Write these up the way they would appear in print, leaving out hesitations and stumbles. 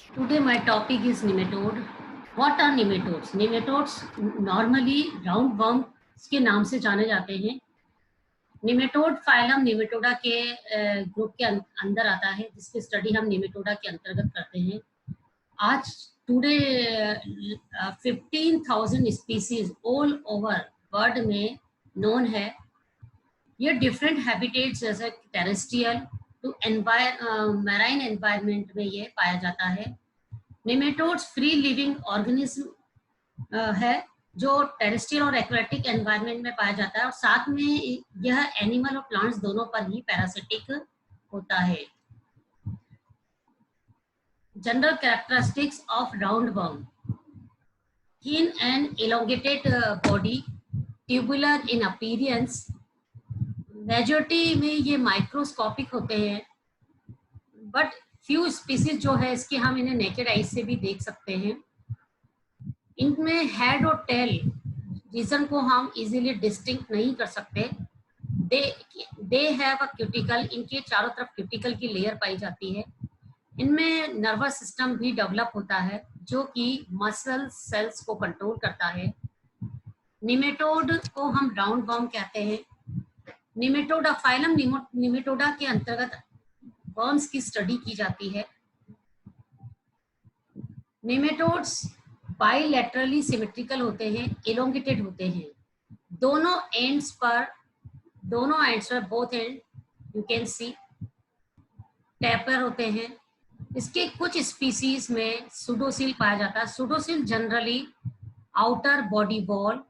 Today my topic is nematode. What are nematodes? Nematodes normally roundworms के नाम से जाने जाते हैं. नेमेटोड फाइलम नेमेटोडा के ग्रुप के अंदर आता है, जिसकी स्टडी हम नेमेटोडा के अंतर्गत करते हैं. आज today 15,000 species all over world में नोन है. ये डिफरेंट हैबिटेट्स जैसे टेरेस्ट्रियल टू मैराइन एनवायरनमेंट में ये पाया जाता है. नेमेटोड्स फ्री लिविंग ऑर्गेनिज्म है जो टेरेस्ट्रियल और एक्वेटिक एनवायरनमेंट में पाया जाता है, और साथ में यह एनिमल और प्लांट्स दोनों पर ही पैरासिटिक होता है. General characteristics of roundworm: thin and elongated body, tubular in appearance. Majority में ये माइक्रोस्कोपिक होते हैं, बट फ्यू स्पीसीज जो है इसके हम इन्हें नेकेड आइज से भी देख सकते हैं. इनमें हेड और टेल रीजन को हम इजीली डिस्टिंक्ट नहीं कर सकते. दे हैव अ क्यूटिकल, इनके चारों तरफ क्यूटिकल की लेयर पाई जाती है. इनमें नर्वस सिस्टम भी डेवलप होता है जो कि मसल सेल्स को कंट्रोल करता है. निमेटोड को हम राउंडवर्म कहते हैं. निमेटोडा फाइलम निमेटोडा के अंतर्गत वर्म्स की स्टडी की जाती है. निमेटोड्स बाइलेटरली सिमेट्रिकल होते हैं, एलोंगेटेड होते हैं. दोनों एंड्स पर both and you can see tapper होते हैं. इसके कुछ स्पीसीज में सुडोसिल पाया जाता है. Pseudocoel generally outer body wall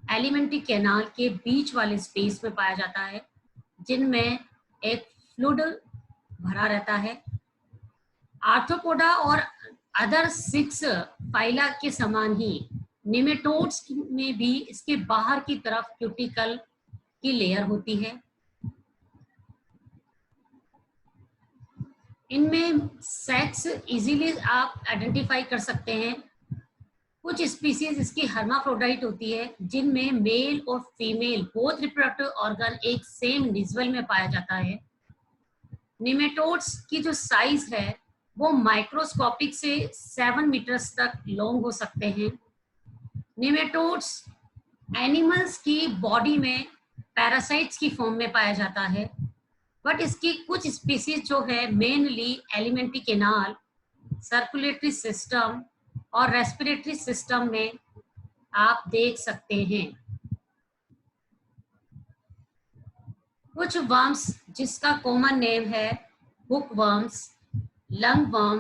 alimentary canal के बीच वाले स्पेस में पाया जाता है, जिनमें एक फ्लूइड भरा रहता है. आर्थ्रोपोडा और अदर 6 फाइला के समान ही निमेटोड्स में भी इसके बाहर की तरफ क्यूटिकल की लेयर होती है. इनमें सेक्स इजीली आप आइडेंटिफाई कर सकते हैं. कुछ स्पीसीज इसकी हर्माफ्रोडाइट होती है, जिनमें मेल और फीमेल बोथ रिप्रोडक्टिव ऑर्गन एक सेम इंडिविजुअल में पाया जाता है. निमेटोड्स की जो साइज है वो माइक्रोस्कोपिक से 7 मीटर्स तक लॉन्ग हो सकते हैं. निमेटोड्स एनिमल्स की बॉडी में पैरासाइट्स की फॉर्म में पाया जाता है, बट इसकी कुछ स्पीसीज जो है mainly alimentary canal, circulatory system और रेस्पिरेटरी सिस्टम में आप देख सकते हैं. कुछ वर्म्स जिसका कॉमन नेम है hook worms, lung worm,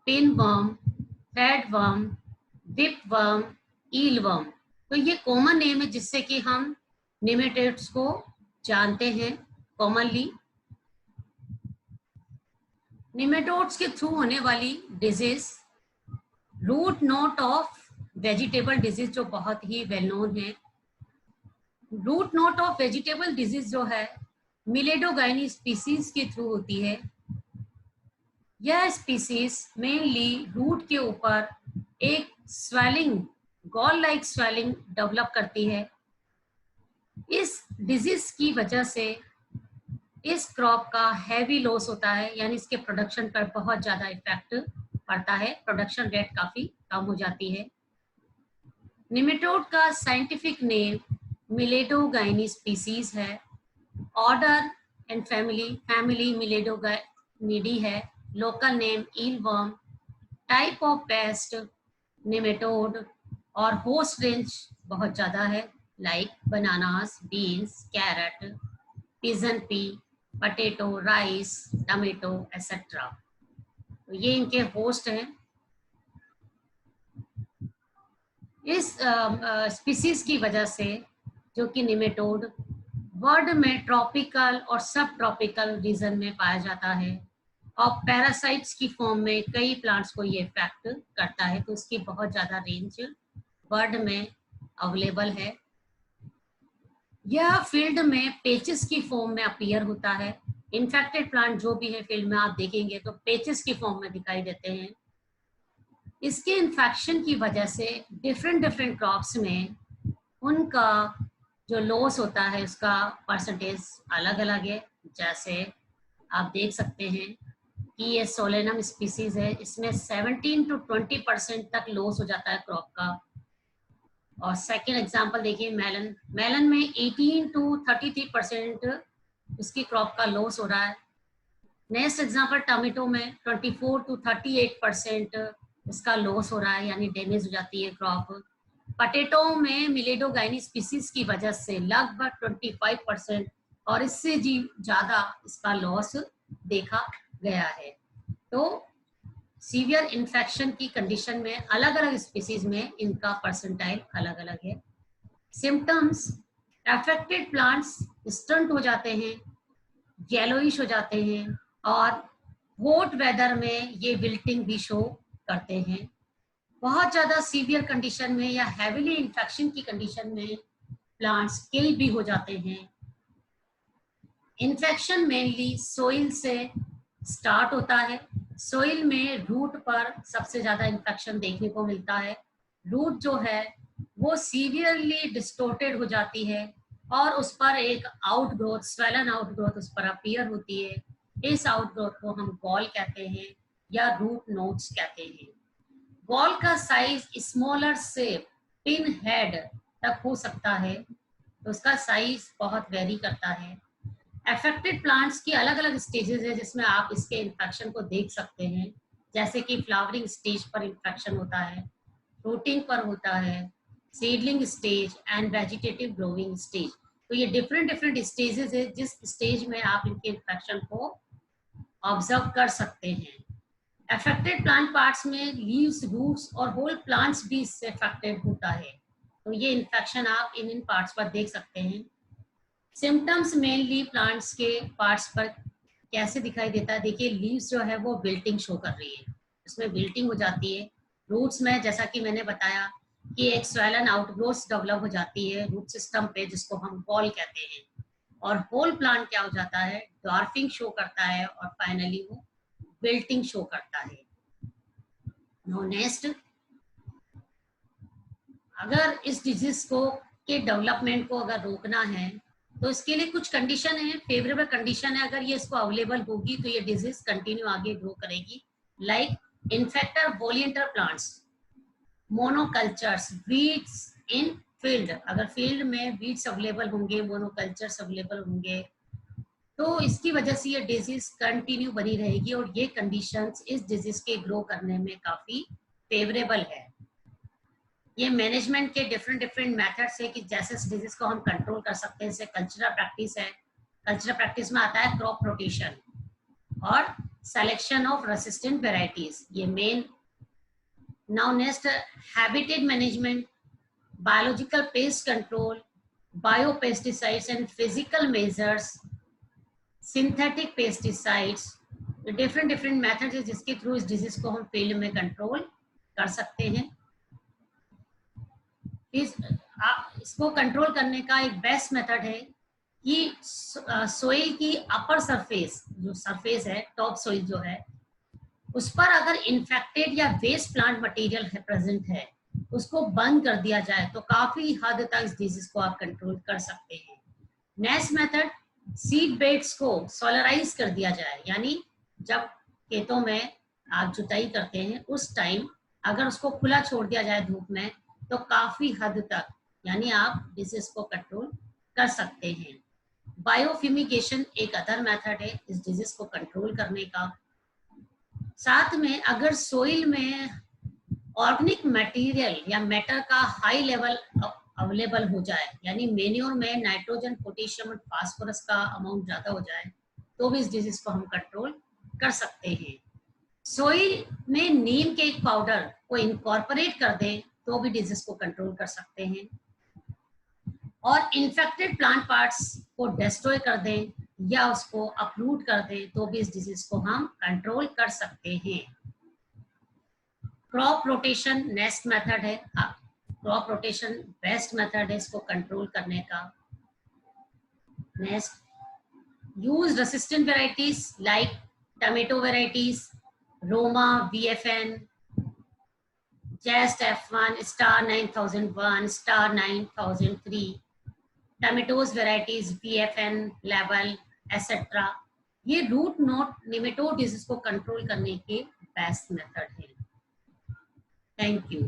pin worm, thread worm, dip worm, eel worm. तो ये कॉमन नेम है जिससे कि हम निमेटोड्स को जानते हैं कॉमनली. निमेटोड्स के थ्रू होने वाली disease, root knot of vegetable disease जो बहुत ही वेल नोन है. Root knot of vegetable disease जो है मिलेडोगाइनी स्पीसीज के थ्रू होती है. यह स्पीसीज मेनली रूट के ऊपर एक swelling, gall like swelling develop करती है. इस डिजीज की वजह से इस क्रॉप का हैवी लॉस होता है, यानी इसके प्रोडक्शन पर बहुत ज्यादा इफेक्ट पड़ता है. प्रोडक्शन रेट काफी कम हो जाती है. निमेटोड का साइंटिफिक नेम मिलेडोगाइनी स्पीसीज है. ऑर्डर एंड फैमिली मिलेडोगाइनिडी है. Local name eel worm. Type of pest nematode, और होस्ट रेंज बहुत ज्यादा है, like bananas, beans, carrot, pigeon pea, potato, rice, tomato etcetera. तो ये इनके होस्ट हैं. इस स्पीसीज की वजह से जो कि निमेटोड वर्ल्ड में ट्रॉपिकल और सब ट्रॉपिकल रीजन में पाया जाता है, और पैरासाइट्स की फॉर्म में कई प्लांट्स को ये इफेक्ट करता है. तो इसकी बहुत ज्यादा रेंज वर्ल्ड में अवेलेबल है. यह फील्ड में पेचेस की फॉर्म में अपीयर होता है. इन्फेक्टेड प्लांट जो भी है फील्ड में आप देखेंगे तो पेचेस की फॉर्म में दिखाई देते हैं. इसके इन्फेक्शन की वजह से डिफरेंट क्रॉप्स में उनका जो लॉस होता है उसका परसेंटेज अलग अलग है. जैसे आप देख सकते हैं कि ये सोलेनम स्पीसीज है, इसमें 17 to 20% तक लॉस हो जाता है क्रॉप का। और सेकेंड एग्जांपल देखिए मेलन, मेलन में 18 to 33% इसकी क्रॉप का लॉस हो रहा है। नेक्स्ट एग्जांपल टमेटो में 24 to 38% इसका लॉस हो रहा है, यानी डैमेज हो जाती है क्रॉप। पटेटो में मिलेडोगाइनी स्पीसीज की वजह से लगभग 25% और इससे जी ज्यादा इसका लॉस देखा गया है। तो सीवियर इन्फेक्शन की कंडीशन में अलग अलग स्पीसीज में इनका परसेंटाइल अलग अलग है। सिम्टम्स, अफेक्टेड प्लांट्स स्टंट हो जाते हैं, येलोइश हो जाते हैं और हॉट वेदर में ये विल्टिंग भी शो करते हैं। बहुत ज्यादा सीवियर कंडीशन में या हैवीली इन्फेक्शन की कंडीशन में प्लांट्स किल भी हो जाते हैं। इन्फेक्शन मेनली सोइल से स्टार्ट होता है। सोइल में रूट पर सबसे ज्यादा इन्फेक्शन देखने को मिलता है। रूट जो है वो सीवियरली डिस्टोर्टेड हो जाती है और उस पर एक आउटग्रोथ, स्वेलन आउटग्रोथ उस पर अपीयर होती है। इस आउटग्रोथ को हम गॉल कहते हैं या रूट नोड्स कहते हैं। गॉल का साइज स्मॉलर से पिन हेड तक हो सकता है, तो उसका साइज बहुत वेरी करता है। अफेक्टेड प्लांट्स की अलग अलग स्टेजेस है जिसमें आप इसके इन्फेक्शन को देख सकते हैं, जैसे कि फ्लावरिंग स्टेज पर इन्फेक्शन होता है, फ्रूटिंग पर होता है, seedling stage and vegetative growing stage. तो ये डिफरेंट डिफरेंट स्टेजेस है जिस स्टेज में आप इनके इन्फेक्शन को ऑब्जर्व कर सकते हैं। अफेक्टेड प्लांट पार्ट्स में लीव्स, रूट्स और होल प्लांट्स भी इससे अफेक्टेड होता है। तो ये इन्फेक्शन आप इन पार्ट्स पर देख सकते हैं। सिम्टम्स मेनली प्लांट्स के पार्ट्स पर कैसे दिखाई देता है, देखिए लीव्स जो है वो विल्टिंग शो कर रही है, उसमें विल्टिंग हो जाती है। रूट्स में जैसा कि मैंने बताया कि एक स्वेलन आउटग्रोथ डेवलप हो जाती है रूट सिस्टम पे, जिसको हम बॉल कहते हैं। और होल प्लांट क्या हो जाता है, डॉर्फिंग शो करता है और फाइनली वो विल्टिंग शो करता है। नो नेक्स्ट, अगर इस डिजीज को के डेवलपमेंट को अगर रोकना है तो इसके लिए कुछ कंडीशन है, फेवरेबल कंडीशन है। अगर ये इसको अवेलेबल होगी तो ये डिजीज कंटिन्यू आगे ग्रो करेगी। लाइक इन्फेक्टर वॉलिएंटर प्लांट्स, मोनोकल्चर्स, वीड्स इन फील्ड। अगर फील्ड में वीड्स अवेलेबल होंगे, मोनोकल्चर्स अवेलेबल होंगे, तो इसकी वजह से ये डिजीज कंटिन्यू बनी रहेगी और ये कंडीशंस इस डिजीज के ग्रो करने में काफी फेवरेबल है। ये मैनेजमेंट के डिफरेंट डिफरेंट मेथड्स है कि जैसे इस डिजीज को हम कंट्रोल कर सकते हैं। जैसे कल्चरल प्रैक्टिस है, कल्चरल प्रैक्टिस में आता है क्रॉप रोटेशन और सिलेक्शन ऑफ रेसिस्टेंट वेराइटीज, ये main. Now next, habitat management, biological pest control, biopesticides and physical measures, synthetic pesticides, different different methods है जिसके थ्रू इस डिजीज को हम फील्ड में कंट्रोल कर सकते हैं। इसको कंट्रोल करने का एक बेस्ट मेथड है कि सोइल की अपर सरफेस, जो सरफेस है, टॉप सोइल जो है, उस पर अगर इन्फेक्टेड या वेस्ट प्लांट मटेरियल है प्रेजेंट है, उसको बंद कर दिया जाए तो काफी हद तक इस डिजीज को आप कंट्रोल कर सकते हैं। नेक्स्ट मेथड, सीड बेड्स को सोलराइज कर दिया जाए, यानी जब खेतों में आप जुताई करते हैं उस टाइम अगर उसको खुला छोड़ दिया जाए धूप में, तो काफी हद तक यानी आप डिजीज को कंट्रोल कर सकते हैं। बायोफ्यूमिगेशन एक अदर मेथड है इस डिजीज को कंट्रोल करने का। साथ में अगर सोइल में ऑर्गेनिक मटेरियल या मैटर का हाई लेवल अवेलेबल हो जाए, यानी मेन्योर में नाइट्रोजन, पोटेशियम और फास्फोरस का अमाउंट ज्यादा हो जाए, तो भी इस डिजीज को हम कंट्रोल कर सकते हैं। सोइल में नीम के एक पाउडर को इनकॉर्पोरेट कर दें तो भी डिजीज को कंट्रोल कर सकते हैं। और इन्फेक्टेड प्लांट पार्ट्स को डिस्ट्रॉय कर दें या उसको अपरूट कर दें तो भी इस डिजीज को हम कंट्रोल कर सकते हैं। क्रॉप रोटेशन नेक्स्ट मेथड है। क्रॉप रोटेशन बेस्ट मेथड है इसको कंट्रोल करने का। Next, use resistant varieties like tomato varieties, Roma, VFN, Just F1, Star 9001, Star 9003, tomatoes varieties VFN, Level, etc. ये रूट नोट नेमेटोड डिजीज को कंट्रोल करने के best method है। Thank you.